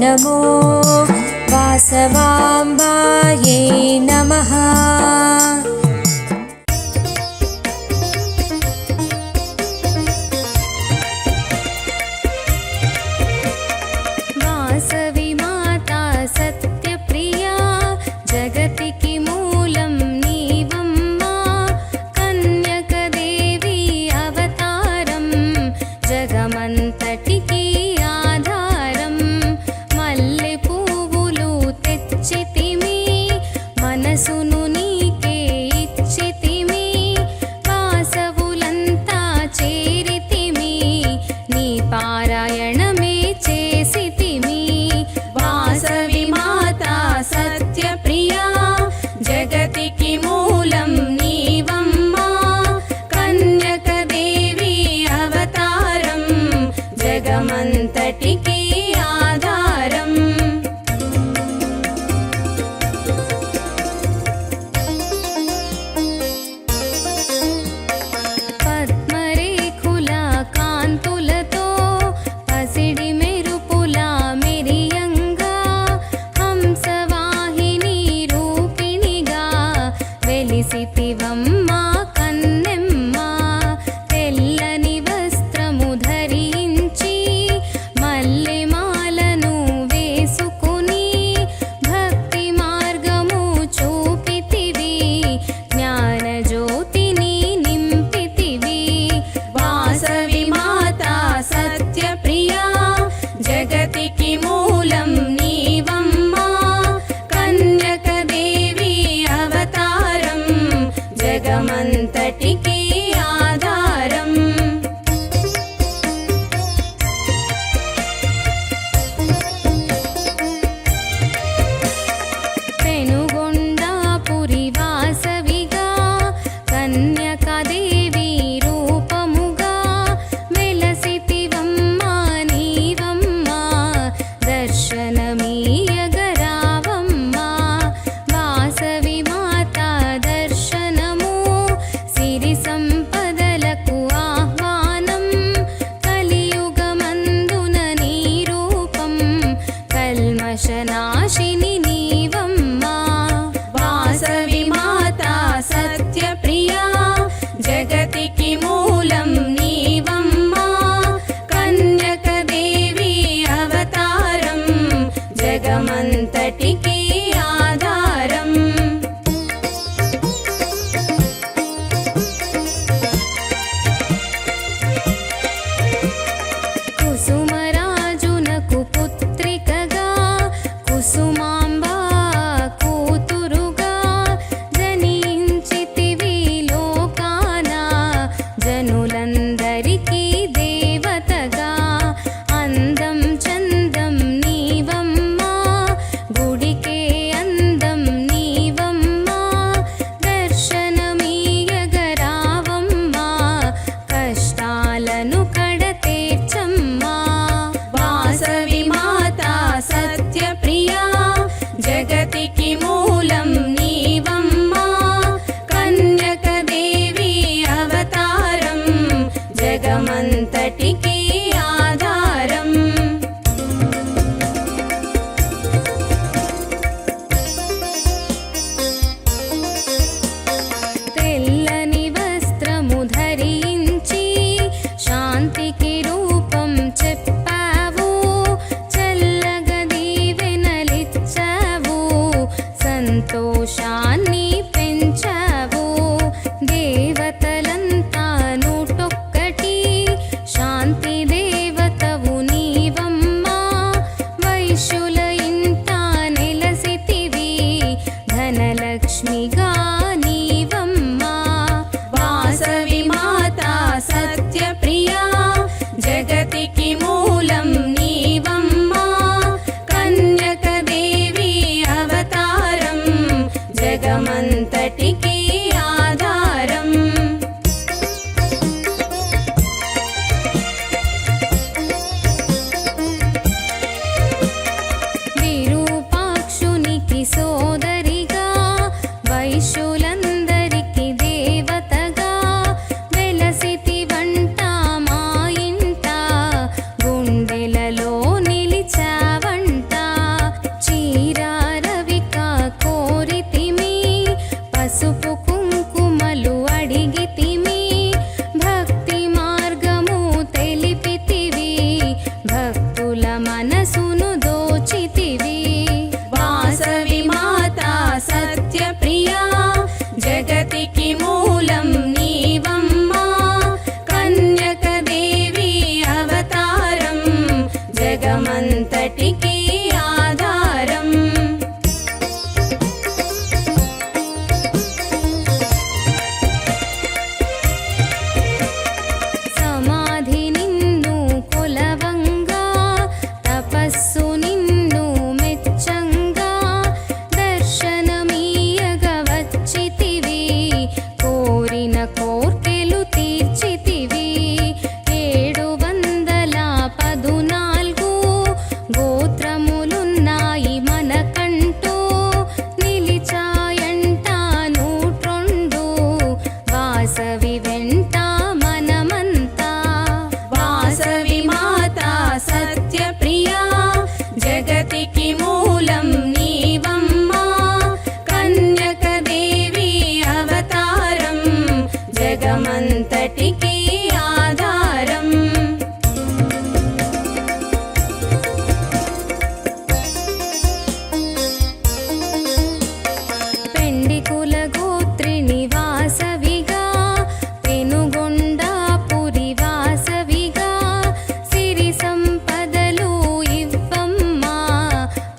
नमो वासवाम्बायै नमः। वासवी माता सत्यप्रिया जगतिकी मूलं नीवम्मा कन्यकदेवी अवतारं जगमंतटिकी आधारं मल्ले पुव्वुलु तेच्चितिमि मनसुनु नी జగమంతటికి ఆధారం. సమాధి నిన్ను కొలవంగా తపస్సు నిన్ను మెచ్చంగా దర్శనమీయగ వచ్చితివి కోరిన కోర్కెలు తీర్చితివి 714 గోత్రములున్నాయి మనకంటూ నిలిచాయంట 102 వాసవి వెంట మనమంతా. వాసవి మాత సత్యప్రియా జగతికి మూలం నీవమ్మా కన్యకదేవి అవతారం జగమంతటికి ఆధారం. పెండికుల గోత్రిని వాసవిగా పెనుగొండాపురి వాసవిగా సిరి సంపదలు ఇవ్వమ్మా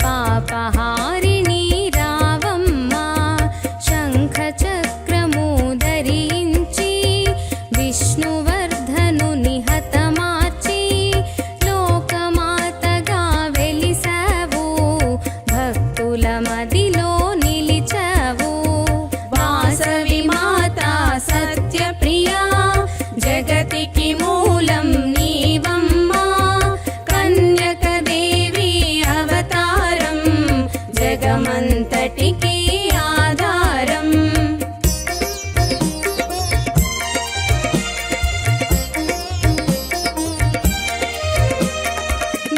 పాపహారిణి రావమ్మా. శంఖ చక్రము ధరించి విష్ణువర్ధనుని హతమార్చి లోకమాతగా వెలిసావు భక్తుల మదిలో నిలిచావు. వాసవి మాత సత్యప్రియా జగతికి మూలం నీవమ్మా కన్యకదేవి అవతారం జగమంతటికి ఆధారం.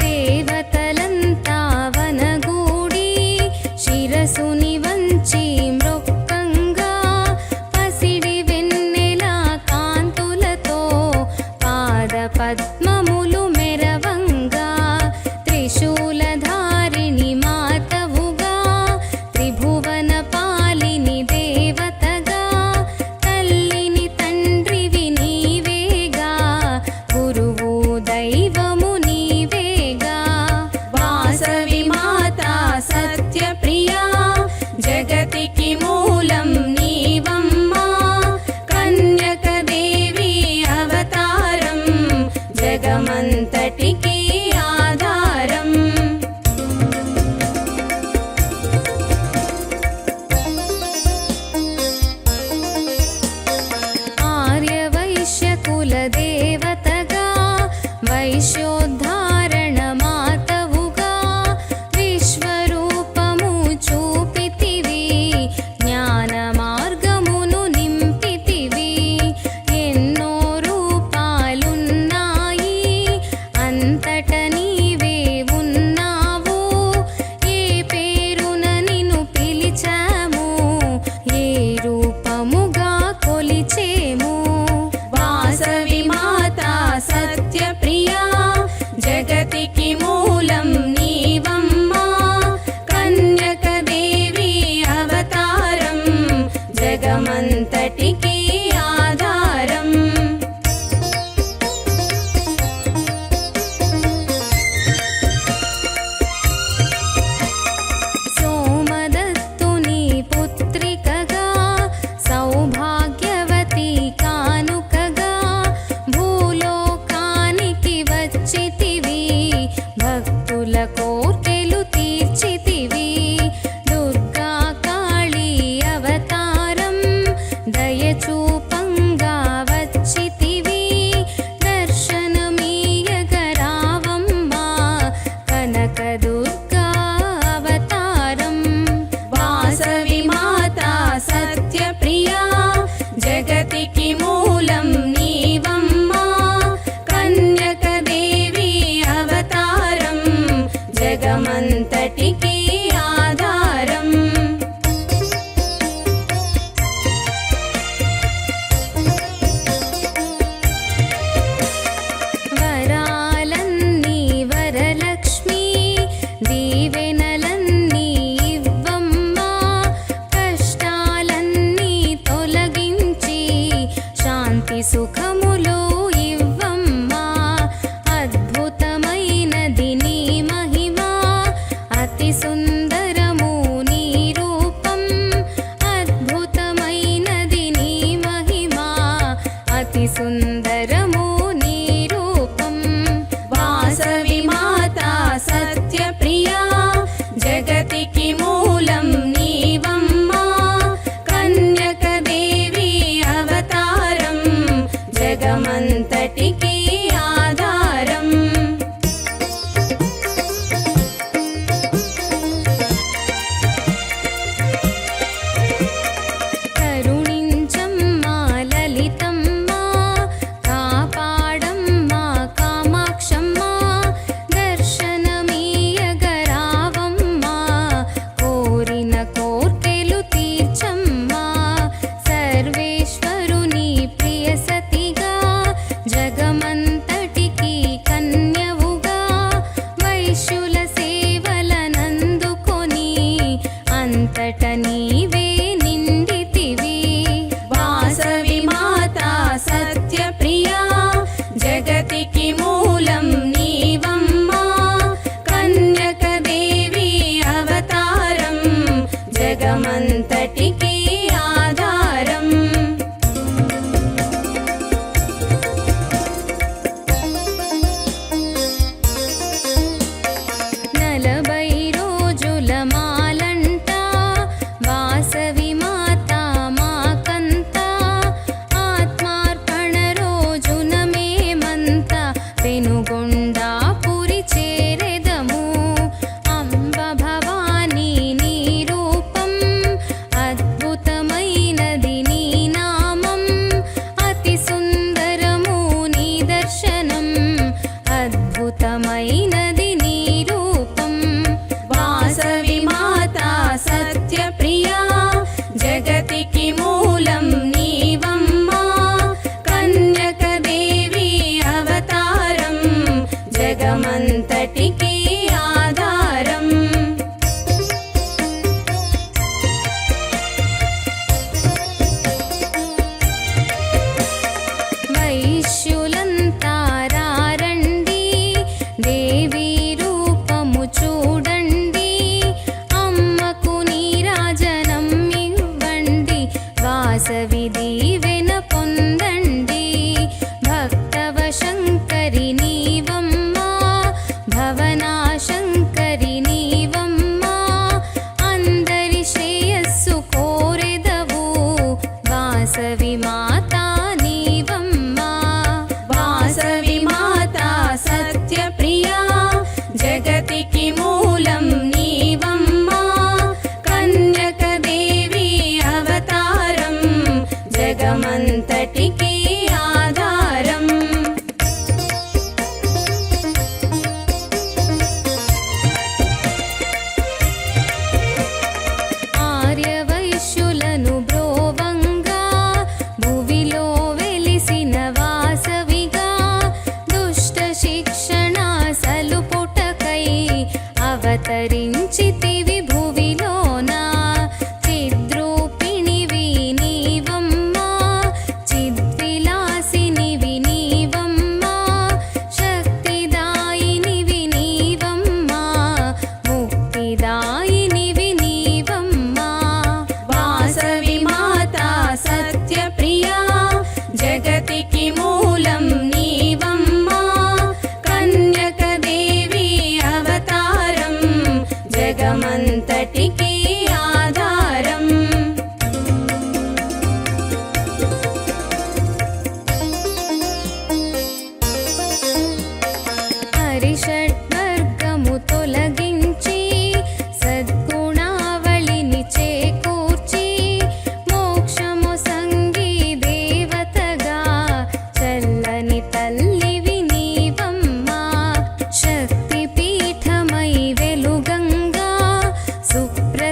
దేవతలంతా వనగూడి శిరసుని వంచి మృక్కంగా పసిడి వెన్నెల కాంతులతో పాద పద్మములు మెరవంగా త్రిశూలధారిణి మాతవుగా త్రిభువన పాలిని దేవతగా తల్లిని తండ్రివి నీవేగా గురువు దైవము నీవేగా. వాసవి మాత సత్యప్రియా జగతికి మూలం నీవమ్మా కన్యకదేవి అవతారం జగమంతటికి ఆధారం. ఆర్యవైశ్యకుల దేవతగా వైశ్యోద్ధారణ మాతవుగా విశ్వరూపము చూపితివి జ్ఞాన మార్గమును నింపితివి. ఎన్నో రూపాలున్నాయి అంతట నీవే ఉన్నావు ఏ పేరున నిన్ను పిలిచాము ఏ రూపముగా కొలిచేము. వాసవి మాత సత్యప్రియా జగతికి మూలం నీవమ్మా కన్యకదేవి అవతారం జగమంతటికి ఆధారం. సోమదత్తుని పుత్రికగా సౌభాగ్యవతి కానుకగా భూలోకానికి వచ్చితివి భక్తుల కోర్కెలు తీర్చితివి. దుర్గా కాళీ అవతారం దయచూపంగా వచ్చితివి దర్శనమీయగ రావమ్మా కనకదుర్గా అవతారం. వాసవి మాత సత్యప్రియా జగతికి మూలం నీవమ్మా కన్యకదేవి అవతారం జగమంతటికి ఆధారం. వరాలన్నీ వరలక్ష్మి దీవెనలన్నీ ఇవ్వమ్మా కష్టాలన్నీ తొలగించి శాంతి సుఖములు ఇవ్వమ్మా అద్భుతమైనది నీ వైశ్యుల సేవలనందుకొని అంతట నీవే నిండితివి. వాసవి మాతా సత్యప్రియా జగతికి మూలం నీవమ్మా. కన్యకదేవి అవతారం జగమంతటికి ఆధారం. నలభై రోజుల మాలంట వాసవి మాత మాకంతా. ఆత్మార్పణ రోజున మేమంతా పెనుగొండాపురి చేరెదము. అంబ భవానీ నీ రూపం అద్భుతమైనది నీ నామం. అతి సుందరము నీ దర్శనం అద్భుతమైనది నీ రూపం. వాసవి మాతా సత్యప్రియా జగతికి మూలం నీవమ్మా. కన్యకదేవి అవతారం జగమంతటికి ఆధారం. వైశ్యులంతా రారండి, దేవి రూపము చూడండి. అమ్మకు నీరాజనం ఇవ్వండి, వాసవి దీవెన పొందండి. భక్తవ శంకరి నీవమ్మా, భవనా శంకరి నీవమ్మా. అందరి శ్రేయస్సు కోరెదవు, వాసవి మాతా నీవమ్మా. వాసవి మాతా సత్యప్రియా జగతికి మూలం నీవమ్మా. కన్యకదేవి అవతారం జగమంతటికి ఆధారం. ఆర్యవైశ్యులను బ్రోవంగా భువిలో వెలిసిన వాసవిగా. దుష్ట శిక్షణ సలుపుటకై అవతరించితివి భువిలోన. చిద్రూపిణివి నీవమ్మా, చిద్విలాసినివి నీవమ్మా. శక్తిదాయినివి నీవమ్మా, ముక్తిదాయినివి నీవమ్మా. వాసవి మాతా సత్యప్రియా జగతికి మూలం నీవమ్మా. కన్యకదేవి అవతారం జగమంతటికి ఆధారం. హరిషడ్వర్గము తొలగించి సద్గుణావళిని చేకూర్చి. మోక్షము సంగీ దేవతగా చల్లని తల్లివి నీవమ్మా. శక్తిపీఠమై వెలుగంగా సుప్ర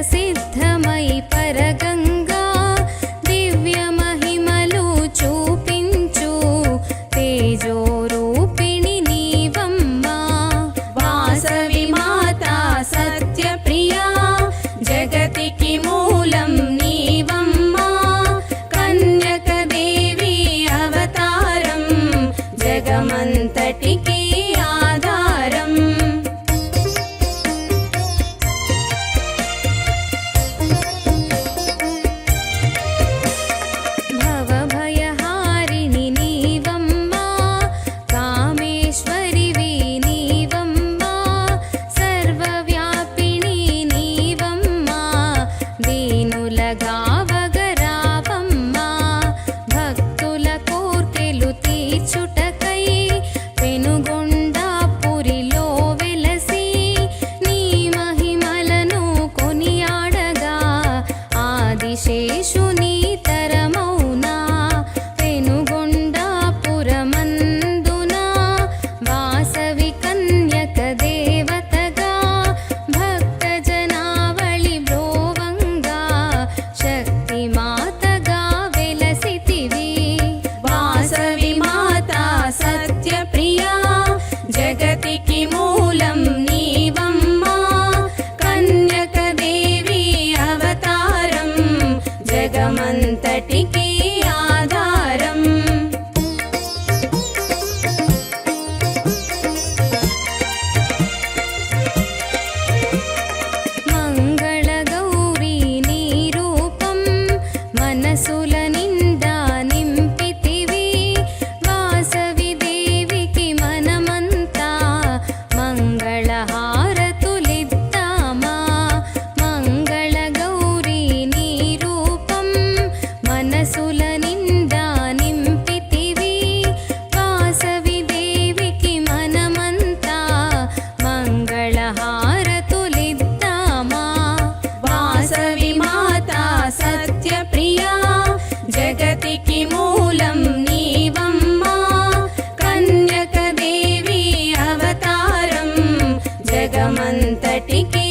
జగమంతటికి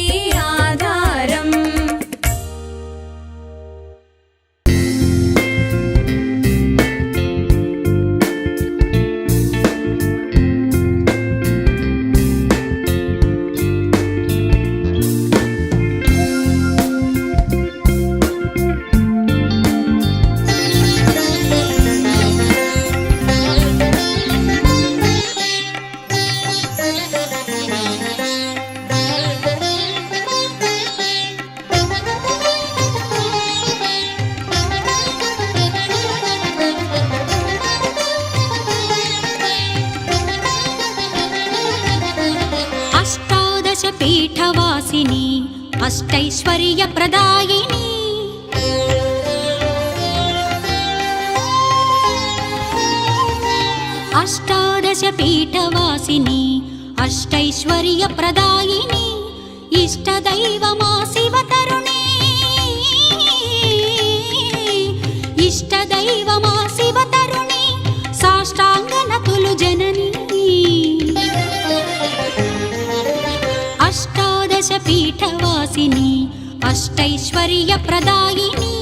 ఆధారం. పీఠవాసిని అష్టైశ్వర్య ప్రదాయిని అష్టాదశ పీఠవాసిని అష్టైశ్వర్య ప్రదాయిని ఇష్టదైవమా శివతరుణి ఇష్టదైవమా శివతరుణి సాష్టాంగనతులు జనని అష్టాదశ పీఠవాసిని అష్టైశ్వర్య ప్రదాయిని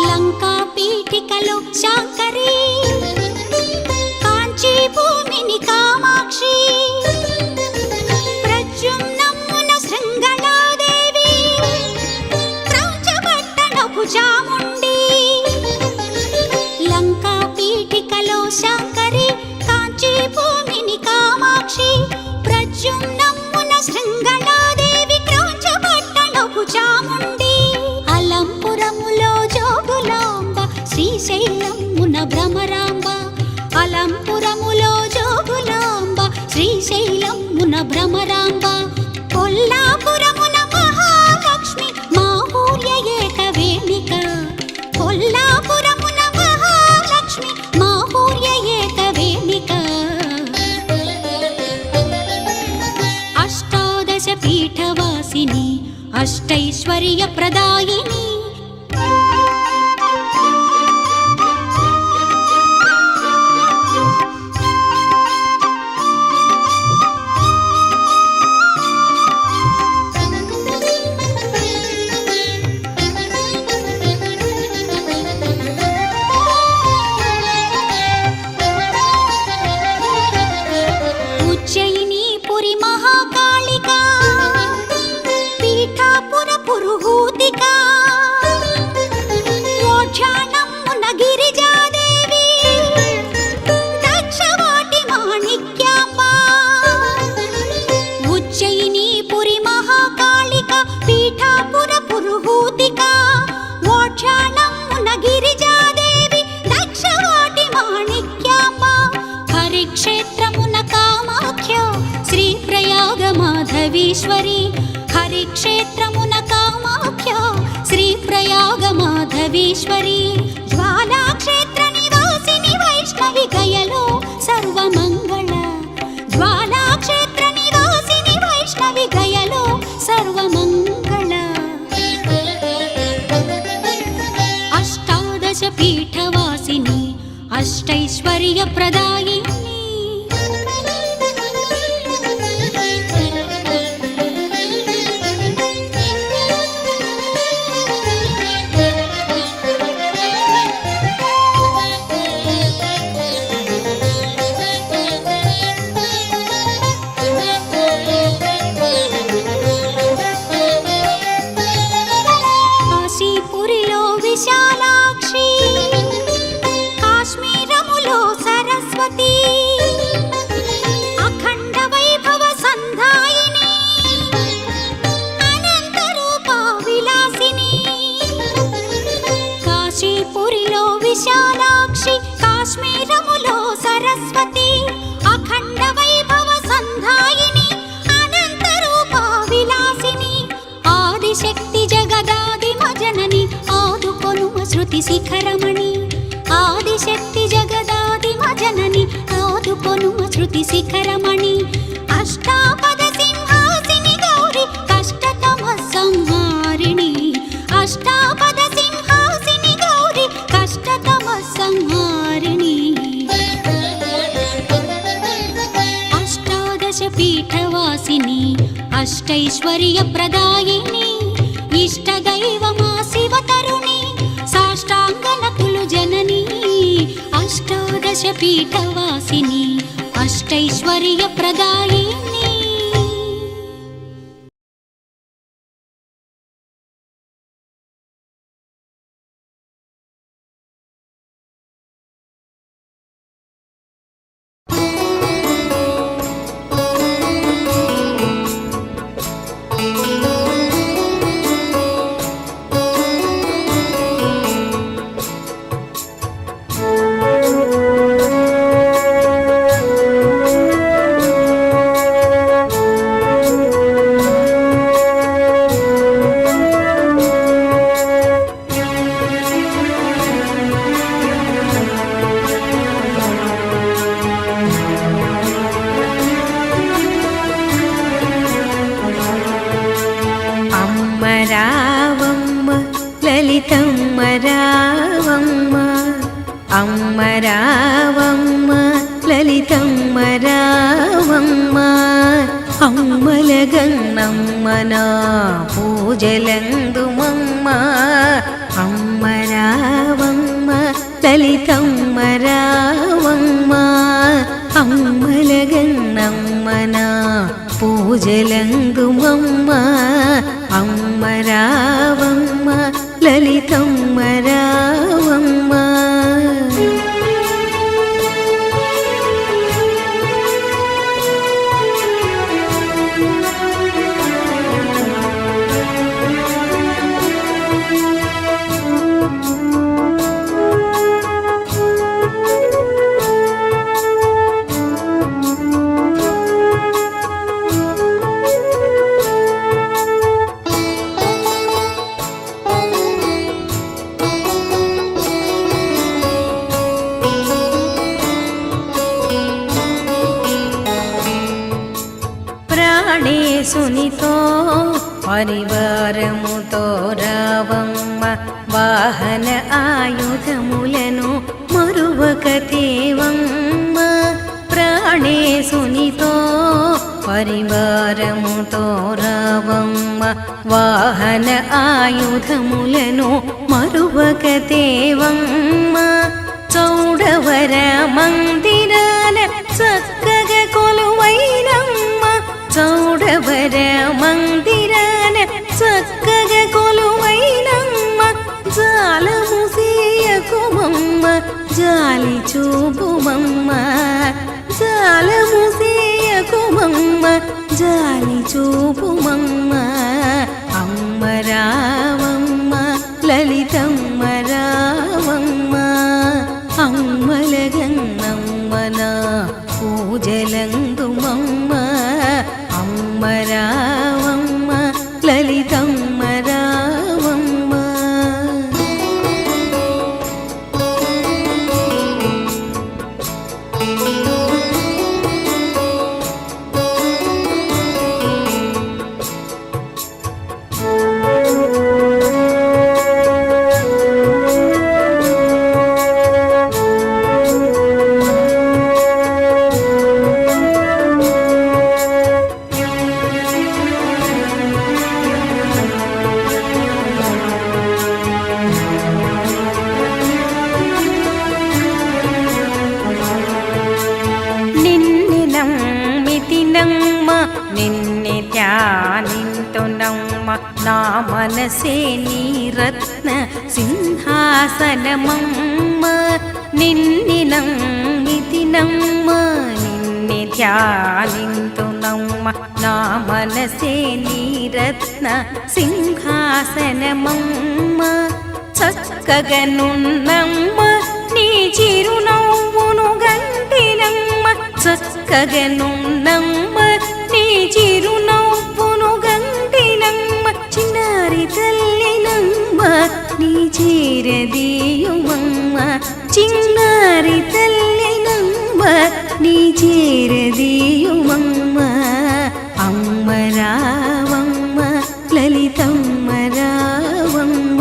లంకా పీఠికలో శాంకరి కాంచీ భూమిని కామాక్షి ప్రద్యుమ్నమున శృంగళాదేవి క్రౌంచపట్టణపు చాముండి లంకా పీఠికలో శాంకరి కాంచీ భూమిని కామాక్షి ప్రద్యుమ్నమున శృంగళాదేవి క్రౌంచపట్టణపు చాముండి అలంపురములో జోగులాంబ శ్రీశైలమున భ్రమరాంబ అలంపురములో జోగులాంబ శ్రీశైలమున భ్రమరాంబ కొల్లాపురమున మహాలక్ష్మి మాహూర్య ఏకవేణిక కొల్లాపురమున మహాలక్ష్మి మాహూర్య ఏకవేణిక అష్టాదశ పీఠవాసిని అష్టైశ్వర్య ప్రదాయిని ఉజ్జయినీపురి మహాకాళిక పీఠాపుర పురుహూతిక ఓఢ్యానమ్మున గిరిజాదేవి దక్షవాటి మాణిక్యాంబ ఉజ్జయినీపురి మహాకాళిక పీఠాపుర పురుహూతిక ఓఢ్యానమ్మున గిరిజాదేవి దక్షవాటి మాణిక్యాంబ హరిక్షేత్రమున కామాఖ్య శ్రీ ప్రయాగ మాధవీశ్వరి హరిక్షేత్రమున కామాఖ్య శ్రీ ప్రయాగ మాధవీశ్వరి జ్వాలాక్షేత్ర నివాసిని వైష్ణవి గయలో సర్వమంగళ జ్వాలాక్షేత్ర నివాసిని వైష్ణవి గయలో సర్వమంగళ అష్టాదశ పీఠవాసిని అష్టైశ్వర్య ప్రదాయిని కాశీపురిలో విశాలాక్షి కాశ్మీరములో సరస్వతి అఖండ వైభవ సంధాయిని అనంత రూప విలాసిని కాశీపురిలో విశాలాక్షి కాశ్మీరములో సరస్వతి అఖండ వైభవ సంధాయిని అనంత రూప విలాసిని ఆదిశక్తి జగదాదిమ జనని ఆదుకొనుమ శృతి శిఖరమణి శిఖరమణి అష్టాపద సింహాసిని గౌరి కష్టతమ సంహారిణి అష్టాపద సింహాసిని గౌరి కష్టతమ సంహారిణి అష్టాదశ పీఠవాసిని అష్టైశ్వర్య ప్రదాయిని ఇష్టదైవమా శివతరుణి సాష్టాంగనకులు జనని అష్టాదశ పీఠవాసిని అష్టైశ్వర్య ప్రదాయిని రావమ్మ లలితమ్మ రావమ్మ అమ్మ రావమ్మ లలితమ్మ రావమ్మ అమ్మల గన్నమ్మ నా పూజలందుమమ్మ అమ్మ రావమ్మ లలితమ్మ రావమ్మ అమ్మల గన్నమ్మ నా పూజలందుమమ్మ అమ్మ రావమ్మ లలితమ్మ రావమ్మ ప్రాణేశునితో పరివారముతో రావమ్మ వాహన ఆయుధములను మరువక తేవమ్మ ప్రాణేశునితో పరివారముతో రావమ్మ వాహన ఆయుధములను మరువక తేవమ్మ చౌడవర మందిరాన చక్కగా కొలువైనమ్మ చౌడవర మందిరాన చక్కగా కొలువైనమ్మ జాలము సేయకుమమ్మ జాలి చూపుమమ్మ జాలము సేయకుమమ్మ జాలి చూపుమమ్మ అమ్మ రావమ్మ లలితమ్మ రావమ్మ అమ్మల గన్నమ్మ నా పూజలందుమమ్మ అమ్మ రావమ్మ లలితమ్మ రావమ్మ నిన్నే ధ్యానింతునమ్మ నా మనసే నీ రత్న సింహాసనమమ్మ నిన్నే నమ్మితినమ్మ నిన్నే ధ్యానింతునమ్మ నా మనసే నీ రత్న సింహాసనమమ్మ చక్కగనున్నమ్మ నీ చిరునవ్వును గంటినమ్మ చక్కగనున్నమ్మ నీ చిరునవ్వును గంటినమ్మ చిన్నారి తల్లినమ్మ నీ చేరదీయుమమ్మ చిన్నారి తల్లినమ్మ నీ చేరదీయుమమ్మ అమ్మ రావమ్మ లలితమ్మ రావమ్మ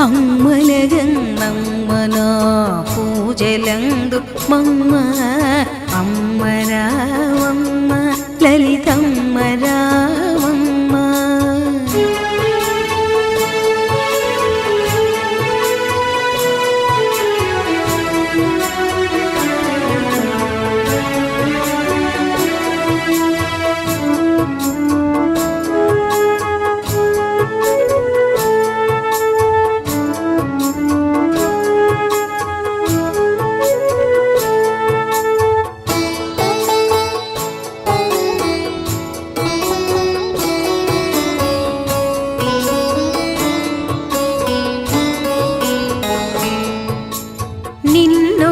అమ్మల గన్నమ్మ నా పూజలందు మమ్మ అమ్మ రావమ్మ లలితమ్మ రావమ్మ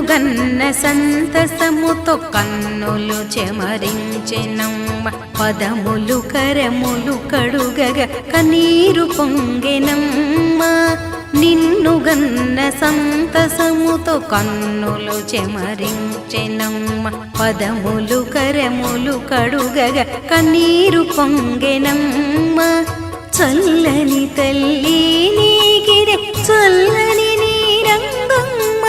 గన్న సంతసముతో కన్నులు చెమరించెనమ్మ పదములు కరములు కడుగగ కన్నీరు పొంగెనమ్మ నిన్ను గన్న సంతసముతో కన్నులు చెమరించెనమ్మ పదములు కరములు కడుగగ కన్నీరు పొంగెనమ్మ చల్లని తల్లి నీకిరే చల్లని నీరంగమ్మ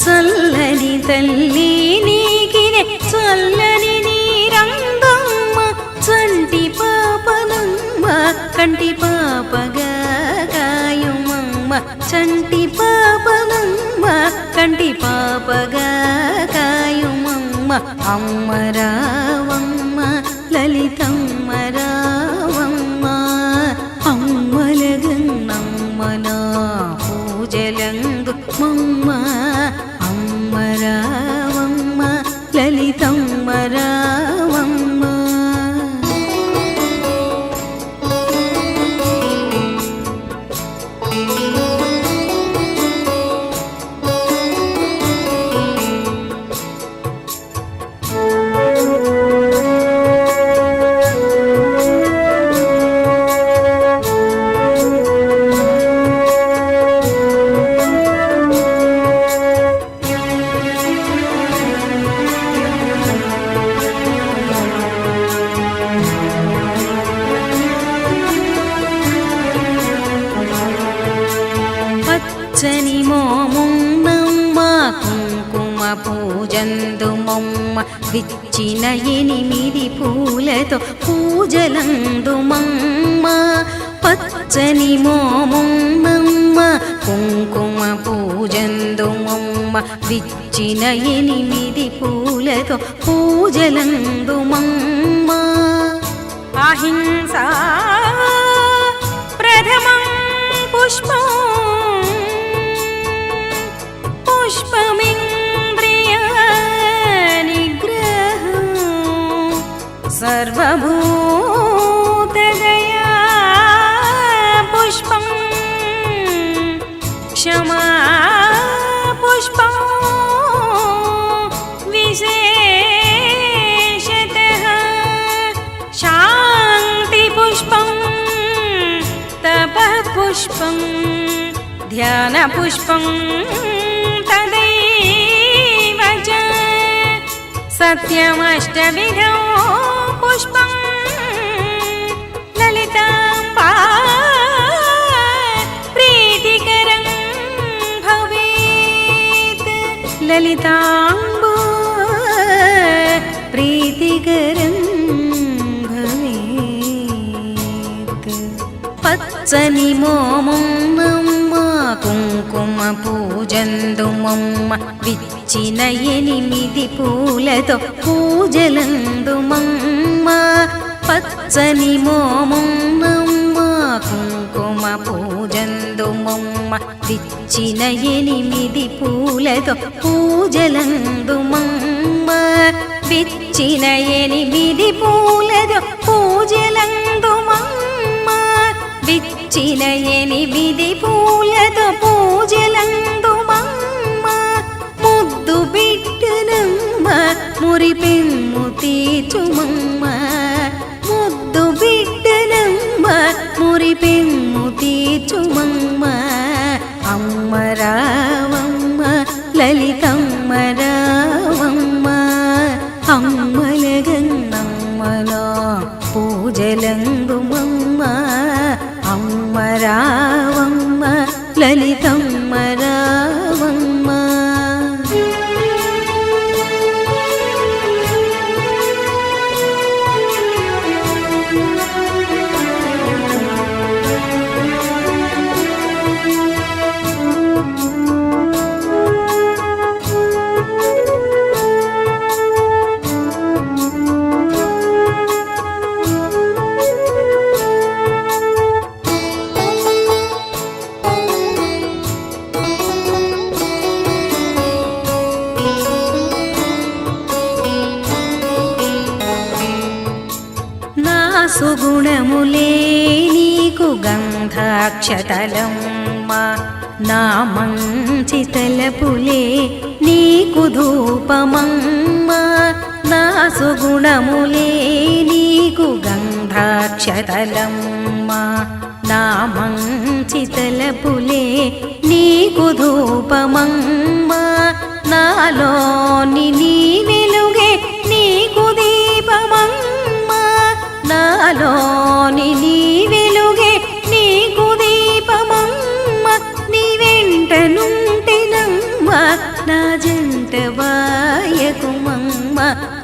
చల్లని తల్లి నీకిరే చల్లని నీరంగమ్మ చంటి పాపనమ్మ కంటి పాపగా కాయుమమ్మ చంటి పాపనమ్మ కంటి పాపగా కాయుమమ్మ అమ్మ రావమ్మ లలితమ్మ రావమ్మ అమ్మలగన్నమ్మ నా పూజలందు మమ్మ అమ్మ రావమ్మ లలితమ్మ రావమ్మ పచ్చని మోమున్నమ్మ కుంకుమ పూజందు మొమ్మ విచ్చిన 8 పూలతో పూజలందు మమ్మ పచ్చని మోమున్నమ్మ కుంకుమ పూజందు మొమ్మ విచ్చిన 8 పూలతో పూజలందు మమ్మ అహింసా ప్రథమం పుష్పం పుష్పమింద్రియ నిగ్రహం సర్వభూతదయా పుష్పం క్షమా పుష్పం విశేషతః శాంతి పుష్పం తపః పుష్పం ధ్యాన పుష్పం తదైవ చ సత్యమష్టవిధం పుష్పం లలితాంబా ప్రీతికరం భవేత్ లలితాంబా ప్రీతికరం భవేత్ పచ్చని మోమున్నమ్మ కుంకుమ పూజందు మమ్మ విచ్చిన 8 పూలతో పూజలందు మమ్మ పచ్చని మోమున్నమ్మ కుంకుమ పూజందు మమ్మ విచ్చిన 8 పూలతో పూజలందు మమ్మ విచ్చిన 8 పూలతో పూజలందు మమ్మ విచ్చిన 8 పూలతో పూజలందు మమ్మ ముద్దు బిడ్డనమ్మ మురిపెమ్ము తీర్చుమమ్మ ముద్దు బిడ్డనమ్మ మురిపెమ్ము తీర్చుమమ్మ అమ్మ రావమ్మ లలితమ్మ రావమ్మ సుగుణములే నీకు గంధాక్షతలమ్మ నా మంచి తలపులే నీకు ధూపమమ్మ నా సుగుణములే నీకు గంధాక్షతలమ్మ నా మంచి తలపులే నీకు ధూపమమ్మ నాలోని నీ వెలుగే నీకు దీపమమ్మ నాలోని నీ వెలుగే నీకు దీపమమ్మ నీ వెంట నుంటినమ్మ నా జంట బాయకుమమ్మ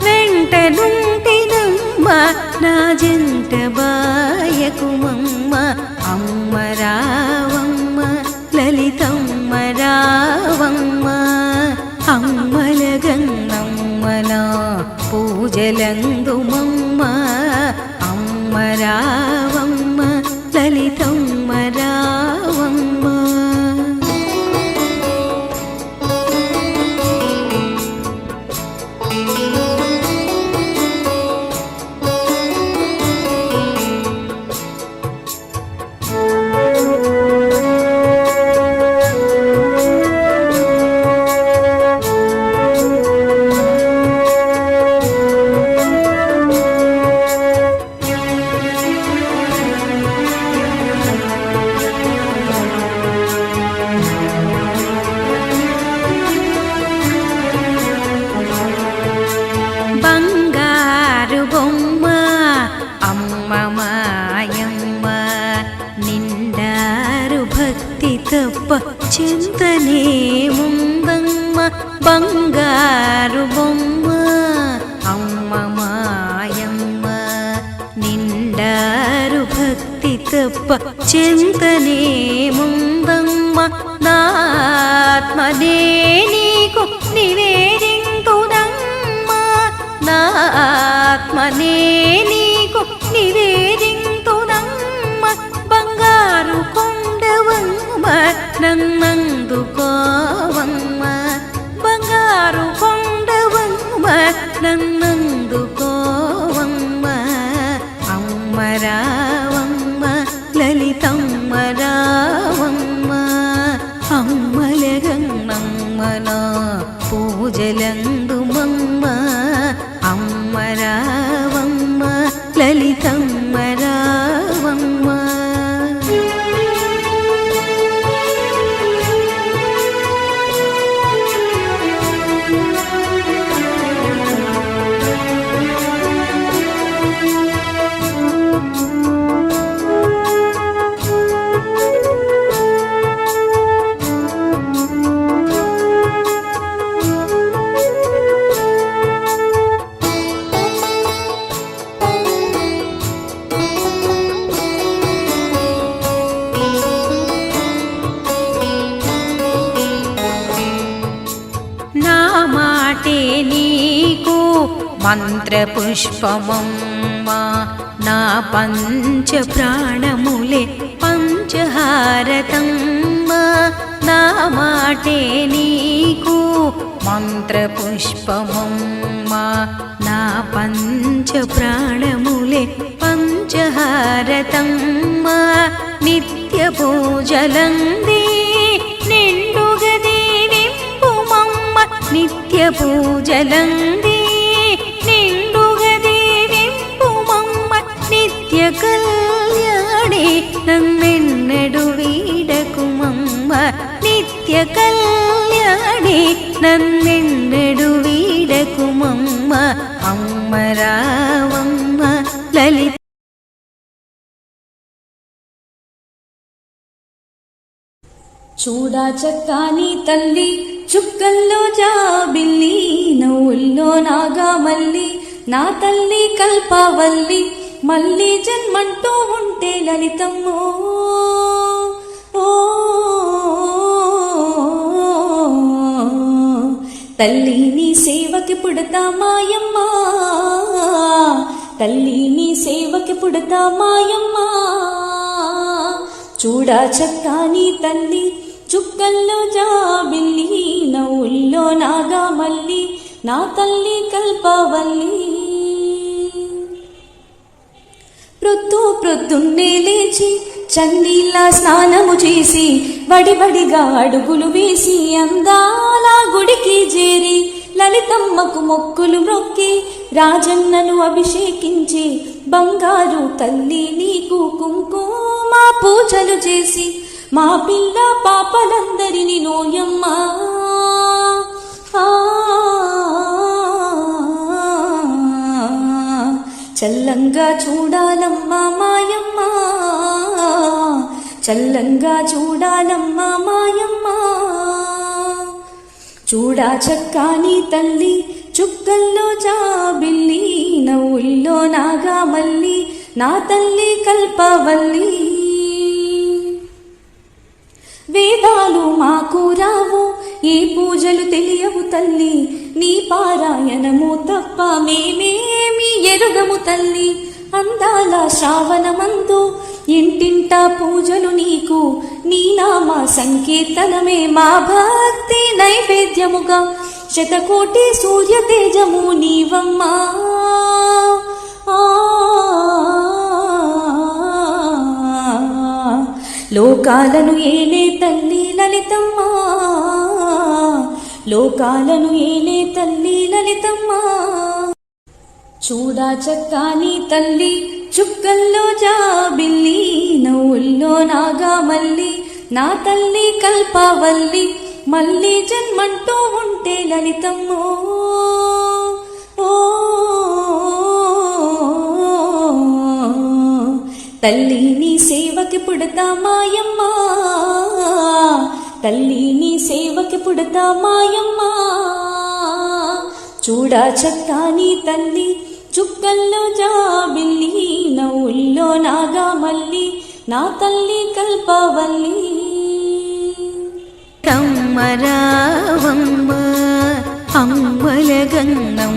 వెంట నుంటినమ్మ నా జంట బాయకుమమ్మ అమ్మ రావమ్మ లలితమ్మ రావమ్మ అమ్మల గన్నమ్మ నా పూజలందుమమ్మ అమ్మ రావమ్మ లలితమ్మ రావమ్మ బంగారు బొమ్మ అమ్మ మాయమ్మ నిండారు భక్తి తప్ప చింతనే ముందమ్మ బంగారు బొమ్మ అమ్మ మాయమ్మ నిండారు భక్తి తప్ప చింతనే ముందమ్మ నాత్మనే నీకు నివేదింతుదమ్మ నాత్మనే నీకు నివేదింతుదమ్మ బంగారు కొండవమ్మ నన్నందుకోవమ్మ బంగారు కొండవమ్మ నన్నందుకోవమ్మ అమ్మ రావమ్మ లలితమ్మ రావమ్మ అమ్మల గన్నమ్మ నా పూజలందుమమ్మ అమ్మ రావమ్మ లలితమ్మ రావమ్మ మాటే నీకు మంత్రపుష్పమమ్మ నా పంచ ప్రాణములే పంచహారతమ్మ నా మాటే నీకు మంత్రపుష్పమమ్మ నా పంచ ప్రాణములే పంచహారతమ్మ నిత్య పూజలంది నిండుగా దీవింపుమమ్మ నిత్య పూజలంది నిండుగా దీవింపుమమ్మ నిత్య కళ్యాణి నన్నెన్నడు వీడకుమమ్మ నిత్య కళ్యాణి నన్నెన్నడు వీడకుమమ్మ అమ్మ రావమ్మ లలిత చూడా చక్కాని తల్లి చుక్కల్లో జాబిల్లి నవ్వుల్లో నాగామల్లి నా తల్లి కల్పవల్లి మళ్ళీ జన్మంటూ ఉంటే లలితమ్మో ఓ తల్లి నీ సేవకి పుడతా మాయమ్మ తల్లి నీ సేవకి పుడతా మాయమ్మ చూడా చక్కాని తల్లి చుక్కల్లో జాబిల్లి నవ్వుల్లో నాగామల్లి నా తల్లి కల్పవల్లి ప్రొద్దున్నే లేచి చన్నీళ్ళ స్నానము చేసి వడివడిగా అడుగులు వేసి అందాల గుడికి చేరి లలితమ్మకు మొక్కులు మొక్కి రాజన్నను అభిషేకించి బంగారు తల్లి నీకు కుంకుమ పూజలు చేసి మా పిల్ల పాపలందరినీ నోయమ్మా చల్లంగా చూడాలమ్మా మాయమ్మ, చల్లంగా చూడాలమ్మా మాయమ్మ. చూడా చక్కాని తల్లి చుక్కల్లో జాబిల్లి నవ్వుల్లో నాగామల్లి నా తల్లి కల్పవల్లి. వేదాలు మాకు రావు ఈ పూజలు తెలియవు తల్లి నీ పారాయణము తప్ప మేమేమి ఎరుగము తల్లి. అందాల శ్రావణమందు ఇంటింట పూజలు నీకు నీ నామ సంకీర్తనమే మా భక్తి నైవేద్యముగా శతకోటి సూర్య తేజము నీవమ్మా. లోకాలను ఏలే తల్లి లలితమ్మ, లోకాలను ఏలే తల్లి లలితమ్మ. చూడా చక్కాని తల్లి చుక్కల్లో జాబిల్లి నవ్వుల్లో నాగామల్లి నా తల్లి కల్పవల్లి. మళ్ళీ జన్మంటూ ఉంటే లలితమ్మో తల్లి నీ సేవకి పుడతా మాయమ్మ, తల్లి నీ సేవకి పుడతా మాయమ్మ. చూడా చక్కాని తల్లి చుక్కల్లో జాబిల్లి నవ్వుల్లో నాగామల్లి నా తల్లి కల్పవల్లి. కమ్మరావమ్మ అమ్మలగన్నం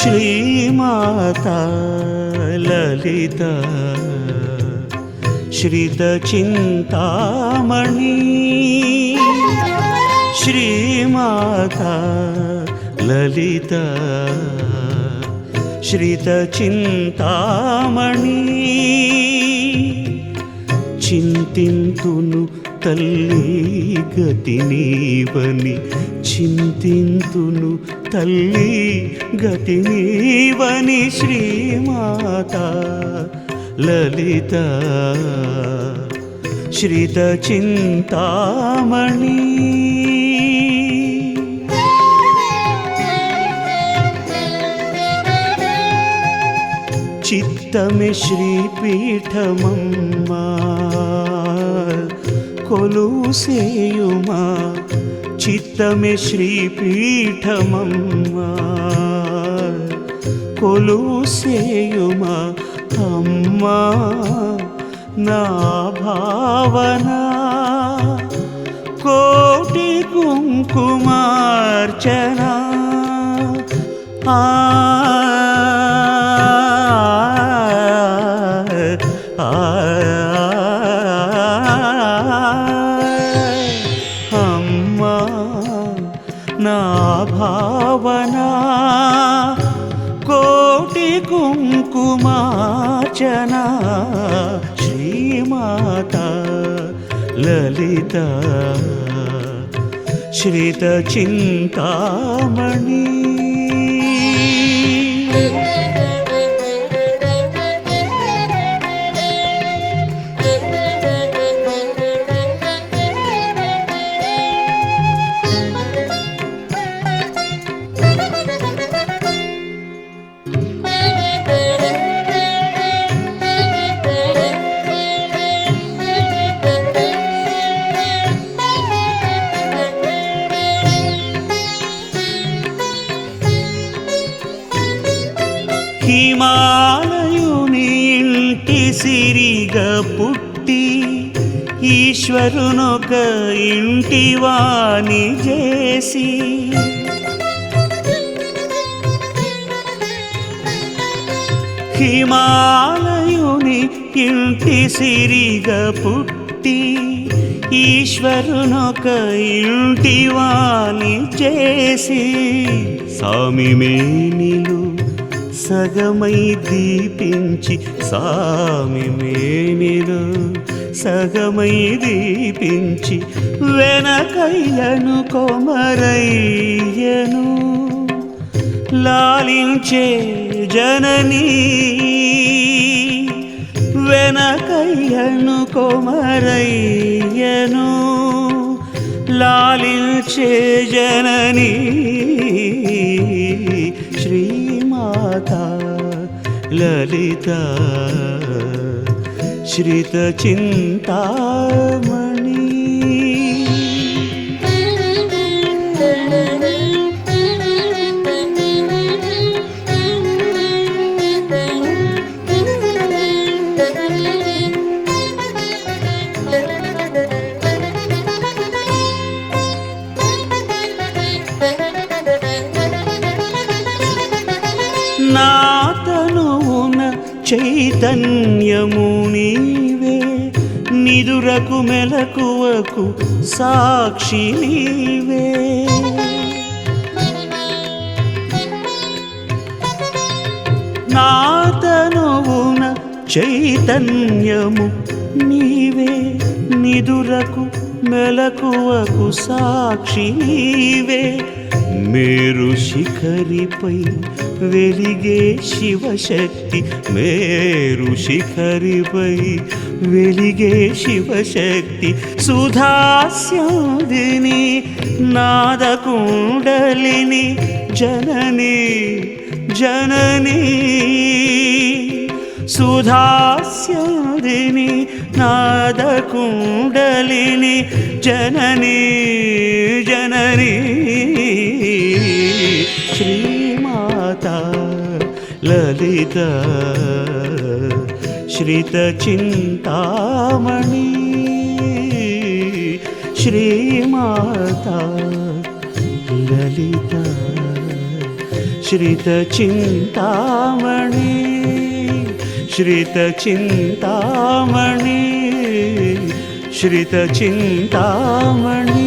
శ్రీమాతా లలిత శ్రిత చింతామణి, శ్రీమాతా లలిత శ్రిత చింతామణి. చింతింతును తల్లి గతి నీవని, చింతింతును తల్లి గతి నీవని. శ్రీమాతా లలిత శ్రిత చింతామణి. చిత్తమే శ్రీపీఠమమ్మా కొలుసేయుమా, చిత్తమే శ్రీపీఠమమ్మా కొలుసేయుమా. అమ్మా నా భావన కోటి కుంకుమార్చన. అమ్మా నా భావన కోటి కుంకుమార్చన. శ్రీమాతా లలిత శ్రిత చింతామణి. పుట్టి ఈశ్వరునొక ఇంటివాని చేసి హిమాలయుని ఇంటి సిరిగా పుట్టి ఈశ్వరునొక ఇంటివాని చేసి సామి మేనిలు సగమై దీపించి సామి మేనిలు సగమై దీపించి వెనకయ్యను కొమరయ్యను లాలించే జననీ వెనకయ్యను కొమరయ్యను లాలించే జననీ శ్రీమాత లలిత శ్రిత చింతామణి. నా తనువున చైతన్యము నీవే నిదురకు మెలకువకు సాక్షి నీవే నా తనువున చైతన్యము నీవే నిదురకు మెలకువకు సాక్షి నీవే మేరు శిఖరిపై వెలిగే శివశక్తి మేరు శిఖరిపై వెలిగే శివశక్తి సుధాస్యాదిని నాదకుండలిని జననీ జననీ సుధాస్యాదిని నాదకుండలిని జననీ జననీ శ్రీమాత లలిత శ్రిత చింతామణి శ్రీమాత లలిత శ్రిత చింతామణి శ్రిత చింతామణి శ్రిత చింతామణి.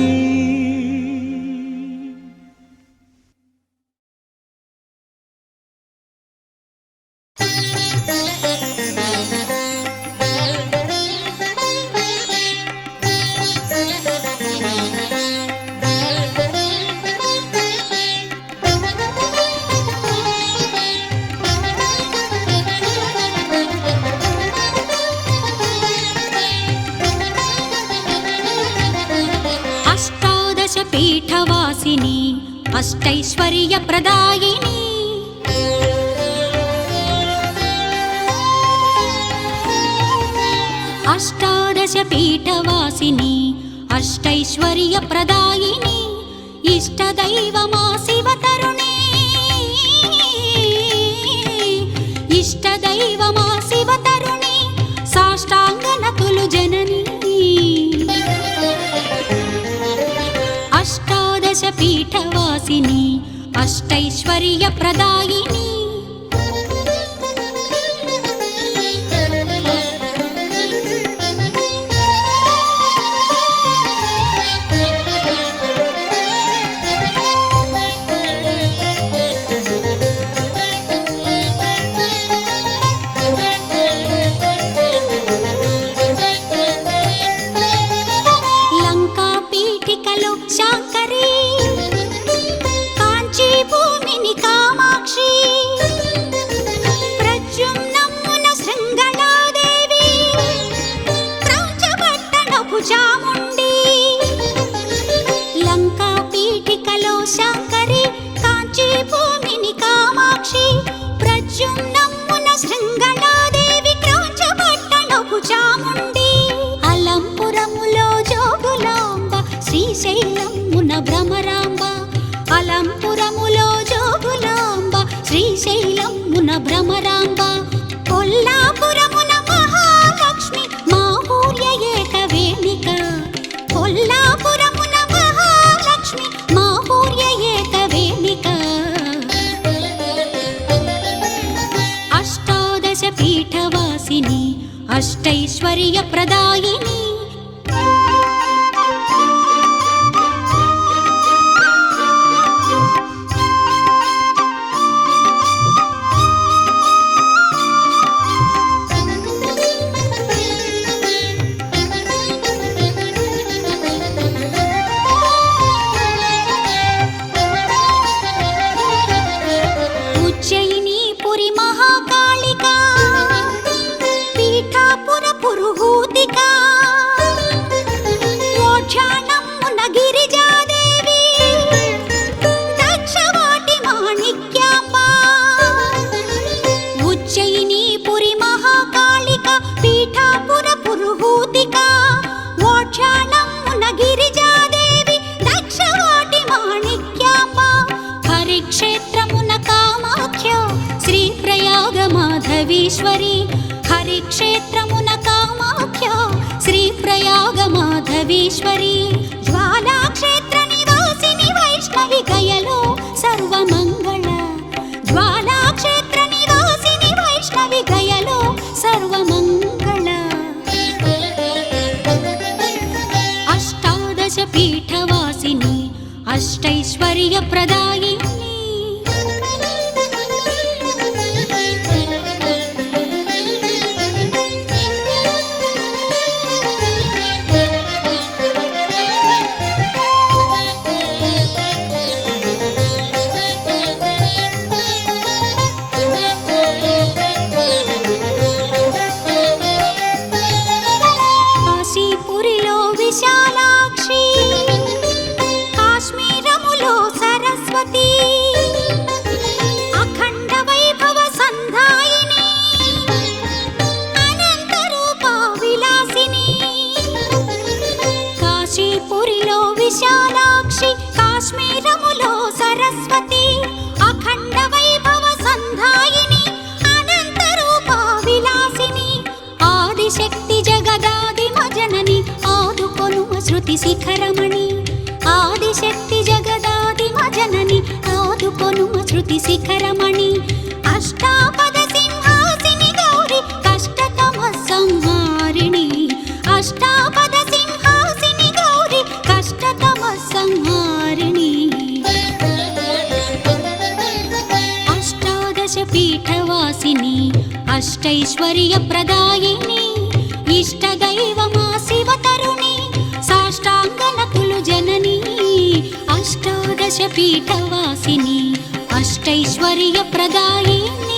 పీఠవాసిని అష్టైశ్వర్య ప్రదాయిని అష్టాదశ పీఠవాసిని అష్టైశ్వర్య ప్రదాయిని ఇష్టదైవమా శివతరుణి ఇష్టదైవమా శివతరుణి సాష్టాంగనతులు జనని అష్టాదశ పీఠవాసిని అష్టైశ్వర్య ప్రదాయిని శ్రీశైలమున భ్రమరాంబ కొల్లాపురమున మహాలక్ష్మి మా अष्टैश्वर्यप्रदायिनी माधवीश्वरी हरिक्षेत्रमुन कामाख्या श्री प्रयाग माधवीश्वरी ज्वालाक्षेत्र निवासिनी वैष्णवी गयलो सर्वमंगल ज्वालाक्षेत्र निवासिनी वैष्णवी गयलो सर्वमंगल अष्टादश पीठवासिनी अष्टैश्वर्यप्रदायिनी शिखरमणि आदिशक्ति जगदादिमजननि आदुकोनुम श्रुति शिखरमणि अष्टापद सिंहासिनि गौरी कष्टतम संहारिणि अष्टापद सिंहासिनि गौरी कष्टतम संहारिणि अष्टादश पीठवासिनी अष्टैश्वर्यप्रदायिनी इष्टदैवमा शिवतरुणी साष्टांगनतुलु जननी अष्टादश पीठवासिनी अष्टैश्वर्यप्रदायिनी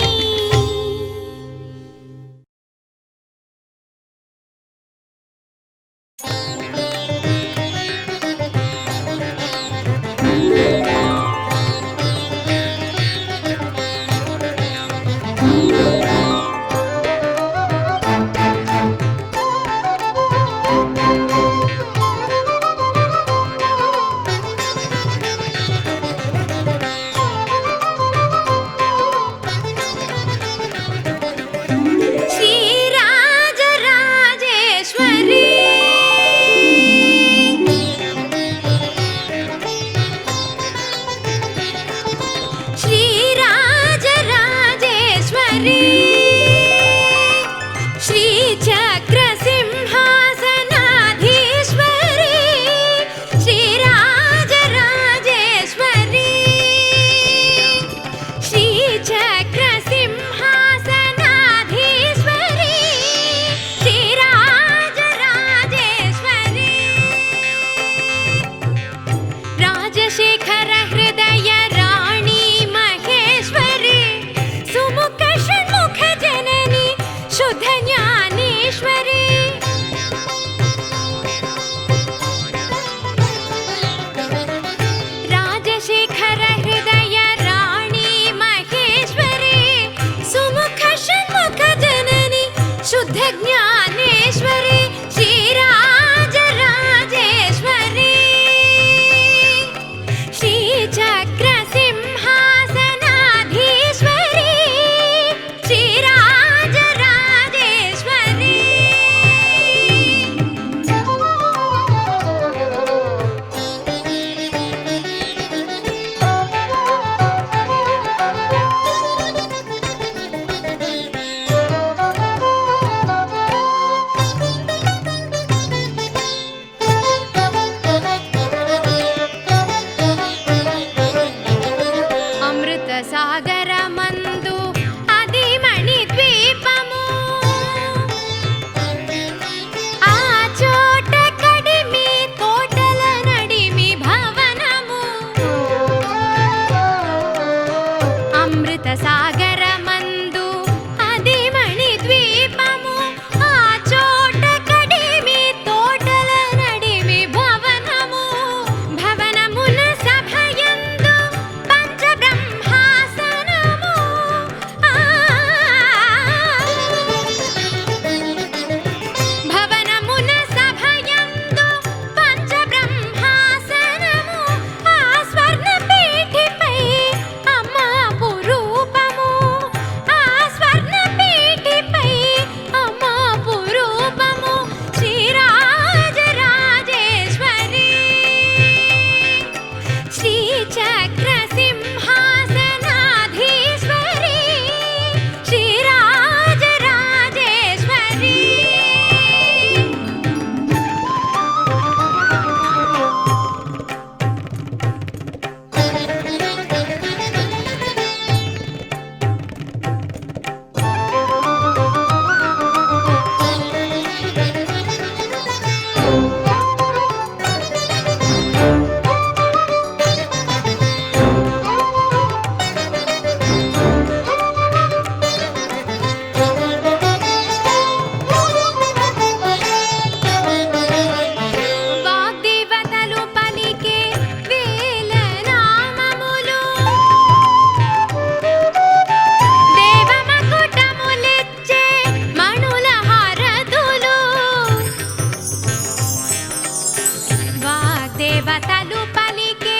దేవతలు పలికే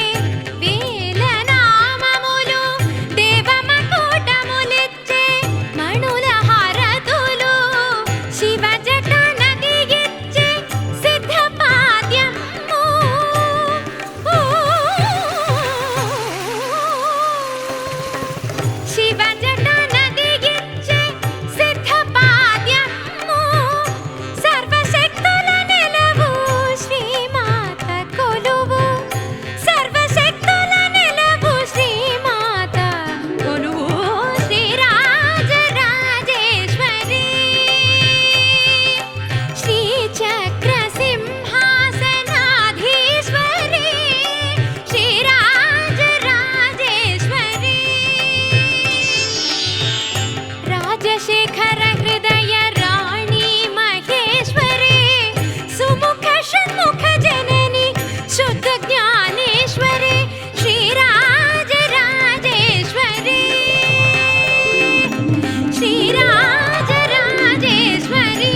వేల నామములు దేవమకుటములిచ్చే మణుల హారతులు శివ జట నది ఇచ్చే సిద్ధపాద్యము శివ జట నది ఇచ్చే సిద్ధపాద్యము సర్వశక్తుల నిలవు శ్రీమాత కొలువు సర్వశక్తుల నిలవు శ్రీమాత కొలువు శ్రీరాజరాజేశ్వరి శ్రీచక్ర సింహాసనాధీశ్వరి శ్రీరాజరాజేశ్వరి రాజశేఖర హృదయ రాణి మహేశ్వరి సుముఖ షణ్ముఖ జనని శుద్ధ జ్ఞానేశ్వరి శ్రీరాజరాజేశ్వరి శ్రీరాజరాజేశ్వరి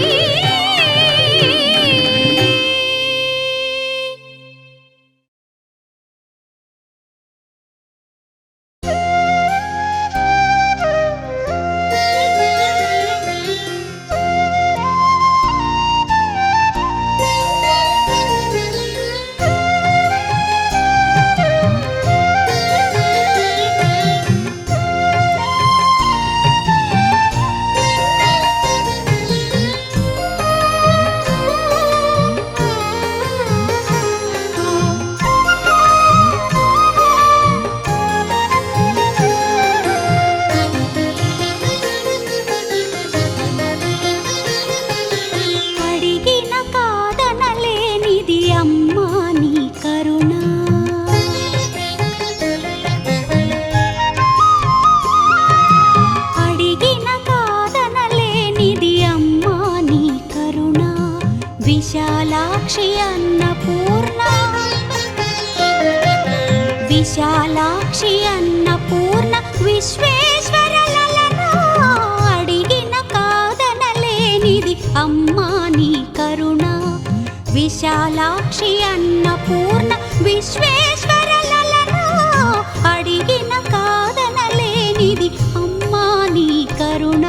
అడిగిన కాదనలేనిది అమ్మా నీ కరుణ అడిగిన కాదనలేనిది అమ్మా నీ కరుణ విశాలాక్షి అన్నపూర్ణ విశాలాక్షి అన్నపూర్ణ విశ్వేశ్వర లలన అడిగిన కాదనలేనిది అమ్మా నీ కరుణ విశాలాక్షి అన్నపూర్ణ విశ్వేశ్వర లలన అడిగిన కాదనలేనిది అమ్మా నీ కరుణ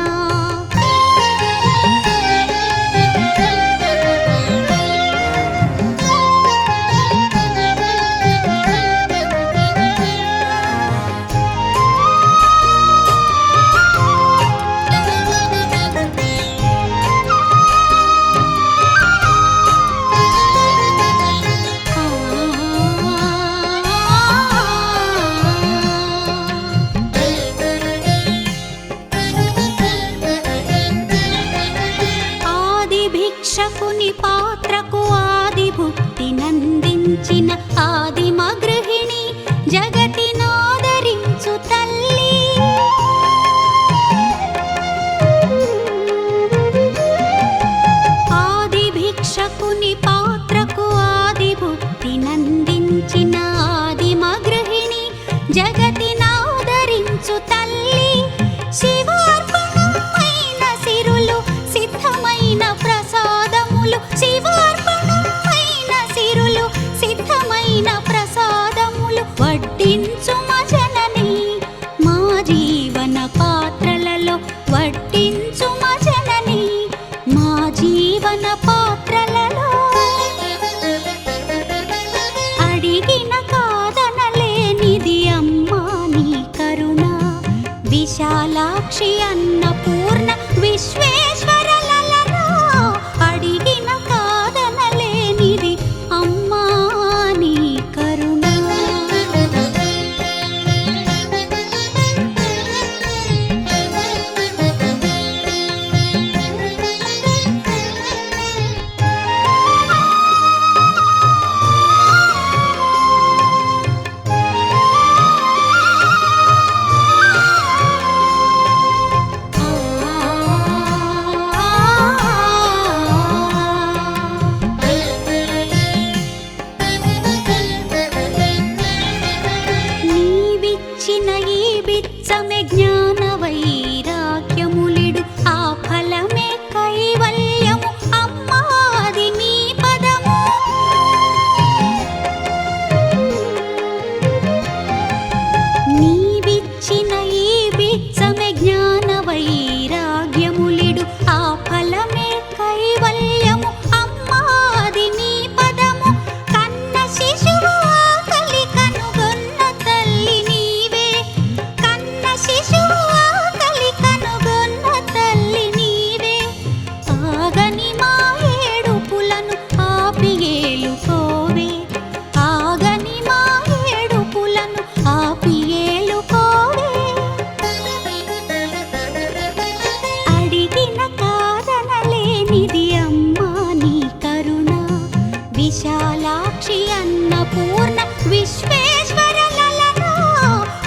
విశాలాక్షి అన్నపూర్ణ విశ్వేశ్వరలను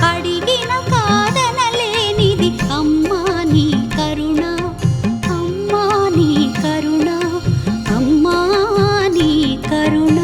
అడిగిన కాదనలేనిది అమ్మా నీ కరుణ, అమ్మా నీ కరుణ, అమ్మా నీ కరుణ.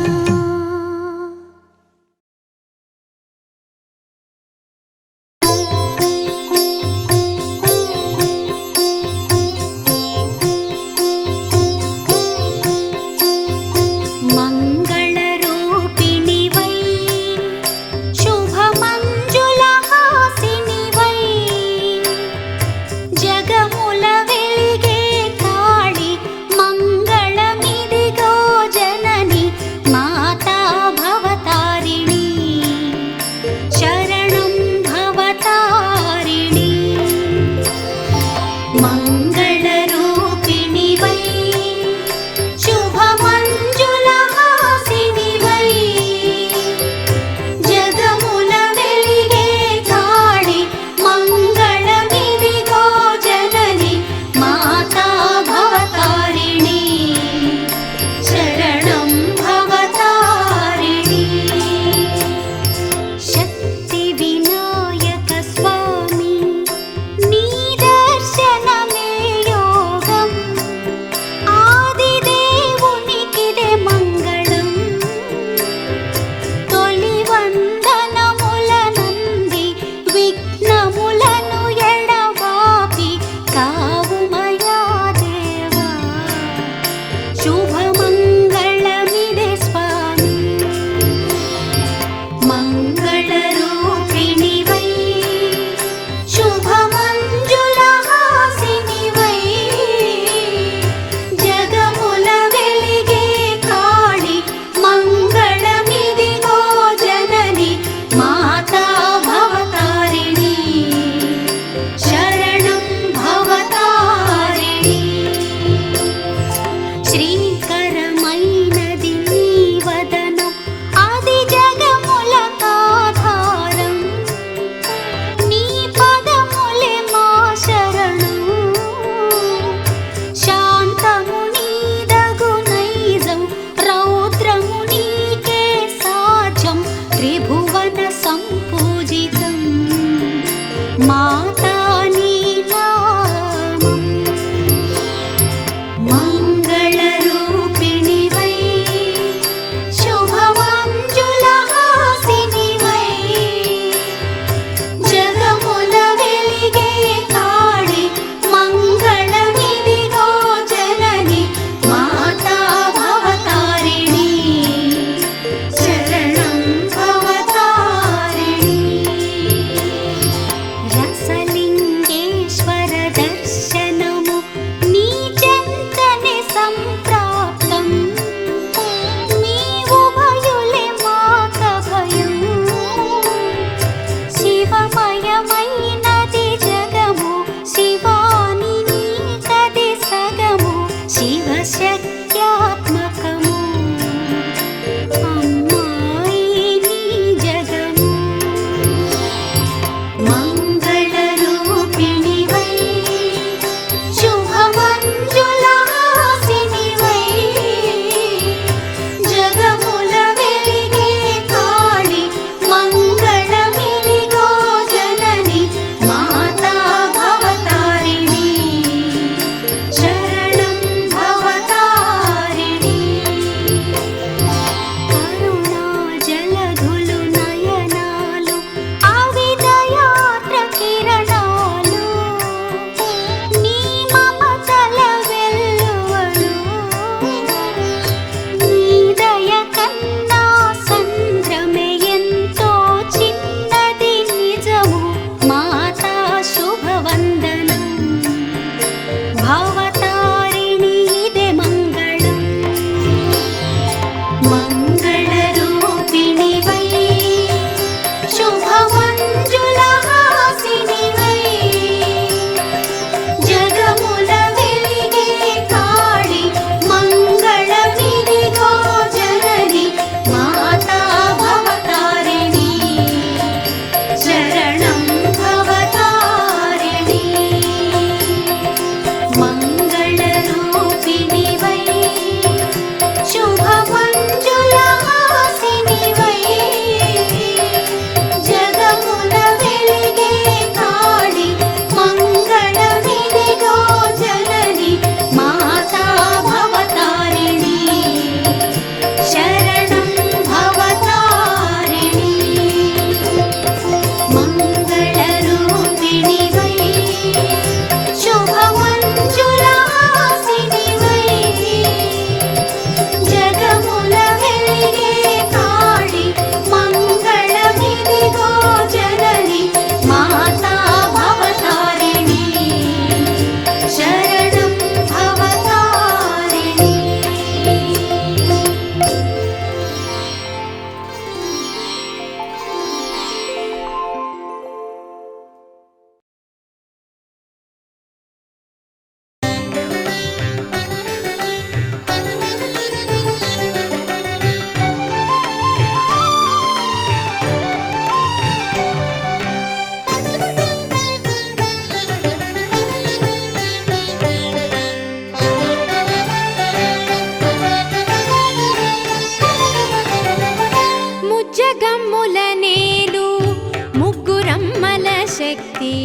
శక్తి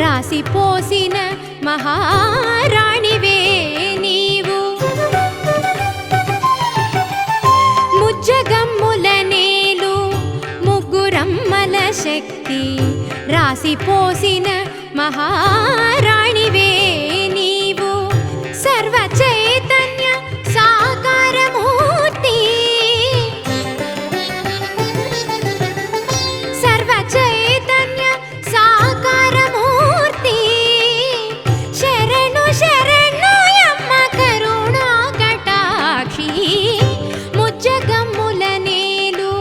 రాసిపోసిన మహారాణివే నీవు. ముజ్జగమ్ముల నేలు ముగ్గురమ్మల శక్తి రాసిపోసిన మహారాణివే నీవు. సర్వ చైతన్య సాకారమూర్తి, సర్వ చైతన్య సాకారమూర్తి. శరణు శరణు యమ్మ కరుణా కటాక్షి. ముజ్జగమ్ముల నేలు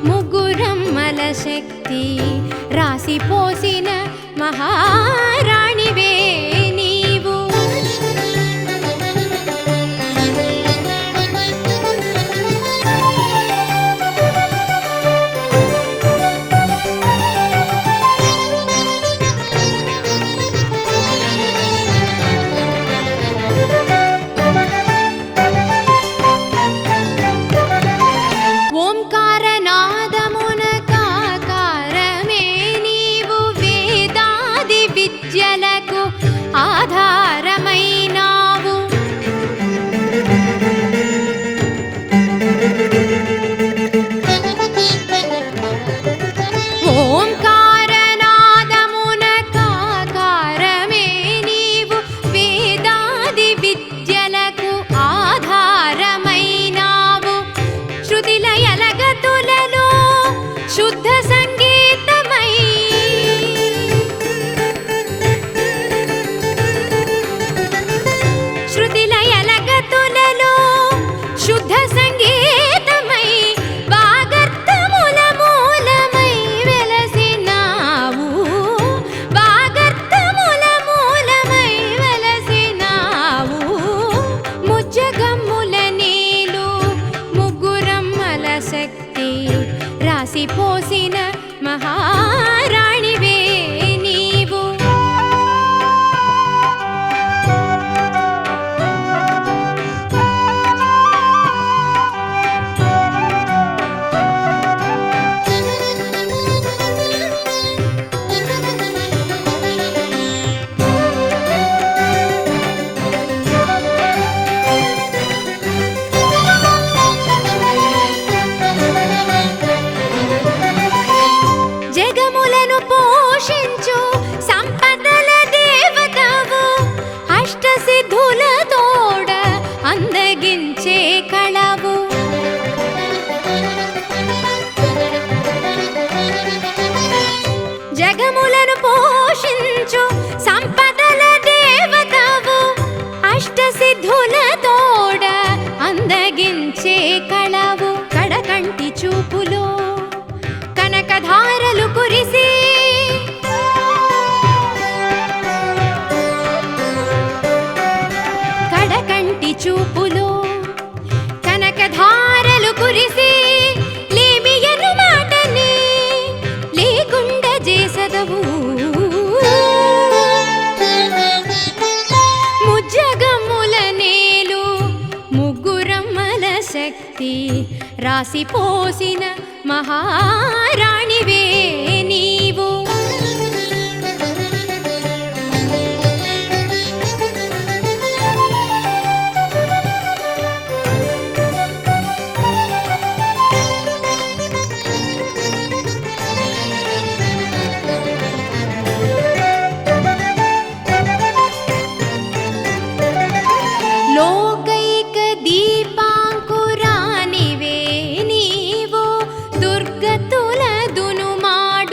ముగ్గురమ్మల శక్తి రాసిపోసిన మహారాణివే నీవు. ఓంకారనాదమున కాకారమే నీవు. వేదాది విద్యలకు ఆధారమైనావు. ఓంకారనాదమున కాకారమే నీవు. వేదాది విద్యలకు ఆధారమైనావు. శృతిలయల గతులలో శుద్ధ సంగీతమై, శృతిలయల గతులలో శుద్ధ సంగీతమై వాగర్థముల మూలమై వెలసినావు. వాగర్థముల మూలమై వెలసినావు. ముజ్జగమ్ముల నీలు ముగ్గురమ్మల శక్తి రాసిపోసిన మహారాణివే నీవు. జగములను పోషించు సంపదల దేవతవు. అష్టసిద్ధుల తోడ అందగించే కళవు. జగములను పోషించు సంపదల దేవతవు. అష్టసిద్ధుల తోడ అందగించే కళవు. కడకంటి చూపులో కనకధారలు కురిసి, కడకంటి చూపులో కనకధారలు కురిసి. లేమియను మాటని లేకుండా చేసదవు. ముజ్జగమ్ముల నేలు ముగ్గురమ్మల శక్తి రాసిపోసిన మహారాణివే నీవు. లోకైక దీపాంకురానివే నీవు. దుర్గతుల దునుమాడ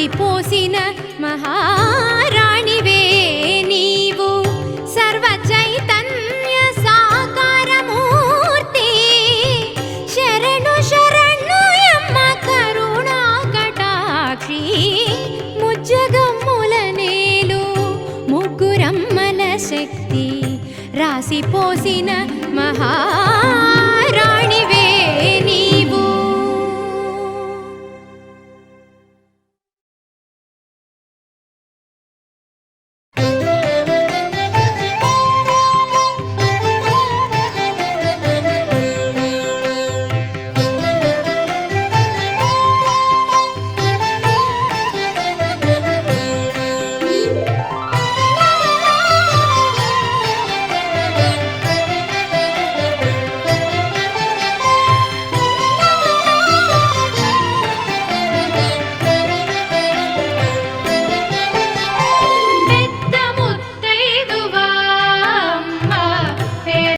రాసిపోసిన మహారాణివే నీవు సర్వ చైతన్య సాకారమూర్తి శరణు శరణు యమ్మ కరుణా కటాక్షి ముజ్జగమ్ముల నేలు ముగ్గురమ్మల శక్తి రాసిపోసిన మహా